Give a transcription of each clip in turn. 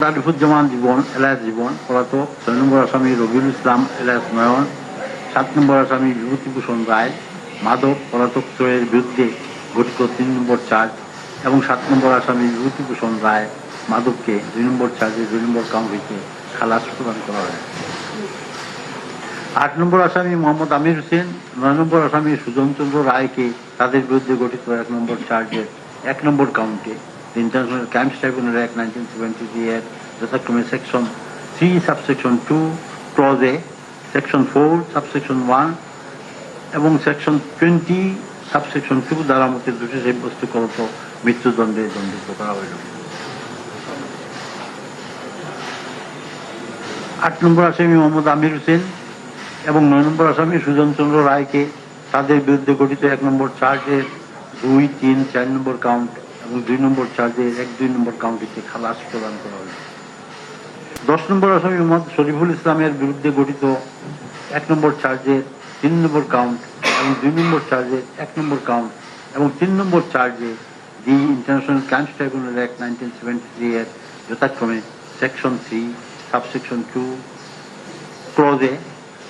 আরিফুজ্জামান জীবন alas জীবন পলাতক, ৬ নম্বর আসামি Rabiul Islam alas নয়ন, ৭ নম্বর আসামি বিভূতিভূষণ রায় মাধব পলাতক ত্রয়ের বিরুদ্ধে গঠিত ৩ নম্বর চার্জ এবং ৭ নম্বর আসামি বিভূতিভূষণ রায় মাধবকে ২ নম্বর চার্জে ২ নম্বর কাউন্ট হইতে খালাস প্রদান করা হয়। ৮ নম্বর আসামি মোহাম্মদ আমির হোসেন, ৯ নম্বর আসামি সুজন চন্দ্র রায়কে তাদের বিরুদ্ধে গঠিত ১ নম্বর চার্জের ১ নম্বর কাউন্টে ইন্টারন্যাশনাল ক্রাইমস ট্রাইব্যুনাল অ্যাক্ট 1973 এর যথাক্রমে সেকশন 3 সাবসেকশন 2 ক্লজ এ, সেকশন 4 সাবসেকশন 1 এবং সেকশন 20 সাবসেকশন 2 দ্বারা মতে দোষী সাব্যস্ত করত মৃত্যুদণ্ডে দণ্ডিত করা হইল। ৮ নম্বর আসামি মোহাম্মদ আমির হোসেন এবং ৯ নম্বর আসামি সুজন চন্দ্র রায়কে তাদের বিরুদ্ধে গঠিত ১ নম্বর চার্জের ২, ৩, ৪ নম্বর কাউন্ট এবং ২ নম্বর চার্জের ১, ২ নম্বর কাউন্টিতে খালাস প্রদান করা হয়েছে। ১০ নম্বর আসামি মোহাম্মদ শরীফুল ইসলামের বিরুদ্ধে গঠিত ১ নম্বর চার্জের ৩ নম্বর কাউন্ট এবং ২ নম্বর চার্জের ১ নম্বর কাউন্ট এবং ৩ নম্বর চার্জে the international crimes tribunal act 1973 এর যথাক্রমে সেকশন 3 সাবসেকশন 2 ক্লজ এ,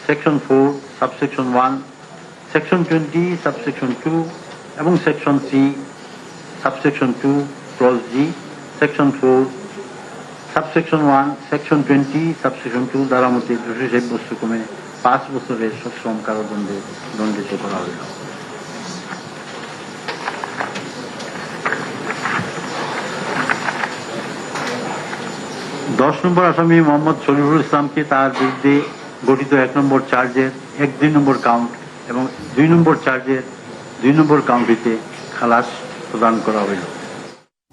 সেকশন 4 সাবসেকশন 1, সেকশন 20 সাবসেকশন 2 এবং সেকশন 3 সাবসেকশন 2 ক্লজ জি, সেকশন 4 সাবসেকশন 1, সেকশন 20 সাবসেকশন 2 দ্বারা মতে দোষী সাব্যস্ত ক্রমে ৫ বছরের সশ্রম কারাদণ্ডে দণ্ডিত করা হইল। দশ নম্বর আসামি মোহাম্মদ শরীফুল ইসলামকে তার বিরুদ্ধে গঠিত ১ নম্বর চার্জের ১, ২ নম্বর কাউন্ট এবং ২ নম্বর চার্জের ২ নম্বর কাউন্ট হইতে খালাস প্রদান করা হইল।